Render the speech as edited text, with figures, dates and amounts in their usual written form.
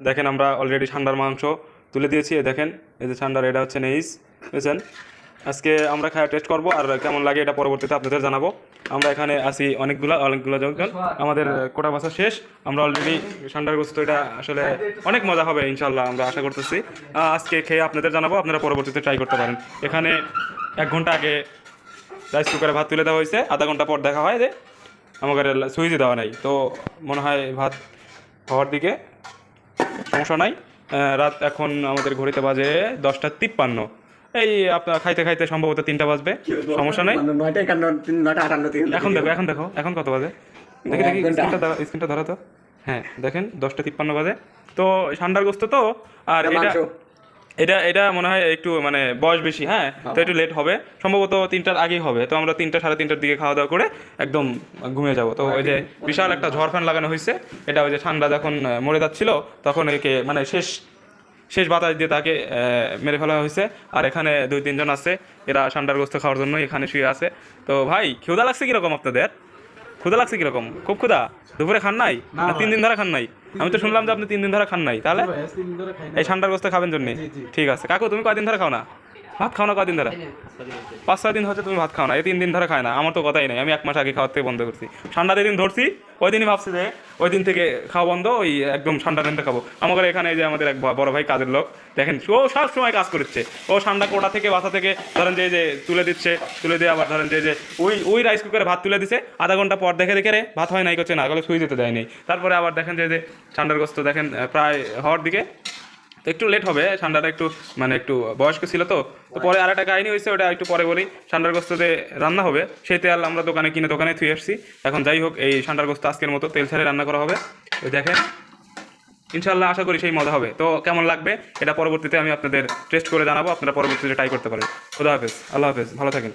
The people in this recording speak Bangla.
দেখেন আমরা অলরেডি ঠান্ডার মাংস তুলে দিয়েছি। দেখেন এই যে ঠান্ডার, এটা হচ্ছে নেইস, বুঝছেন। আজকে আমরা খাওয়া টেস্ট করবো, আর কেমন লাগে এটা পরবর্তীতে আপনাদের জানাবো। আমরা এখানে আসি অনেকগুলো যখন আমাদের কোটা বাসা শেষ, আমরা অলরেডি ঠান্ডার গোস্ত, এটা আসলে অনেক মজা হবে ইনশাল্লাহ, আমরা আশা করতেছি। আজকে খেয়ে আপনাদের জানাবো, আপনারা পরবর্তীতে ট্রাই করতে পারেন। এখানে 1 ঘন্টা আগে রাইস কুকারে ভাত তুলে দেওয়া হয়েছে, আধা ঘন্টা পর দেখা হয় যে আমাদের সুইচই দেওয়া নাই, তো মনে হয় ভাত হওয়ার দিকে, সমস্যা নাই। রাত এখন আমাদের ঘড়িতে বাজে 10:53। এই আপনার খাইতে খাইতে সম্ভবত 3টা বাজবে, সমস্যা নাই। এখন দেখো, এখন কত বাজে, দেখি স্ক্রিনটা ধরো তো। হ্যাঁ দেখেন 10:53 বাজে। তো ঠান্ডার গোস্ত তো, আর এটা এটা মনে হয় একটু মানে বয়স বেশি, হ্যাঁ, তো একটু লেট হবে, সম্ভবত 3টার আগেই হবে। তো আমরা 3টা সাড়ে 3টার দিকে খাওয়া দাওয়া করে একদম ঘুমিয়ে যাব। তো ওই যে বিশাল একটা ঝড় ফ্যান লাগানো হয়েছে, এটা ওই যে ঠান্ডা যখন মরে যাচ্ছিল তখন একে মানে শেষ বাতাস দিয়ে তাকে মেরে ফেলা হয়েছে। আর এখানে 2-3 জন আছে, এরা ঠান্ডার গোস্ত খাওয়ার জন্য এখানে শুয়ে আছে। তো ভাই ক্ষুধা লাগছে কিরকম আপনাদের? ক্ষুধা লাগছে কিরকম? খুব ক্ষুধা? দুপুরে খান নাই না 3 দিন ধরে খান নাই? আমি তো শুনলাম যে আপনি 3 দিন ধরে খান নাই, তাহলে এই ঠান্ডার গোস্ত খাবেন জন্য? ঠিক আছে কাকু, তুমি কয়দিন ধরে খাও না ভাত? খাও না কয়দিন ধরে? 5-6 দিন হচ্ছে তুমি ভাত খাও না, এই 3 দিন ধরে খায় না। আমার তো কথাই নাই, আমি 1 মাস আগে খাওয়ার থেকে বন্ধ করছি। ঠান্ডা যেদিন ধরছি ওই দিনই ভাবছি যে ওই দিন থেকে খাওয়া বন্ধ, ওই একদম ঠান্ডা দিনটা খাবো। আমাদের এখানে যে আমাদের এক বড় ভাই কাজের লোক, দেখেন ও সব সময় কাজ করছে। ও ঠান্ডা কোটা থেকে বাসা থেকে ধরেন যে তুলে দিচ্ছে, তুলে দিয়ে আবার ধরেন যে ওই রাইস কুকারে ভাত তুলে দিছে, আধা ঘন্টা পর দেখে রে ভাত হয় নাই, করছে না, গেলে শুয়ে যেতে দেয়নি। তারপরে আবার দেখেন যে ঠান্ডার গোস্ত দেখেন প্রায় হওয়ার দিকে, তো একটু লেট হবে, ঠান্ডাটা একটু মানে একটু বয়স্ক ছিল তো। পরে আর একটা কাহিনী হয়েছে, ওটা একটু পরে বলি। ঠান্ডার গোস্ততে রান্না হবে, সেই তেল আমরা দোকানে থুয়ে আসছি। এখন যাই হোক, এই ঠান্ডার গোস্ত আজকের মতো তেল ছাড়ে রান্না করা হবে। ওই দেখেন ইনশাল্লাহ আশা করি সেই মজা হবে। তো কেমন লাগবে এটা পরবর্তীতে আমি আপনাদের টেস্ট করে জানাবো, আপনারা পরবর্তীতে ট্রাই করতে পারেন। খুদা হাফেজ, আল্লাহ হাফেজ, ভালো থাকেন।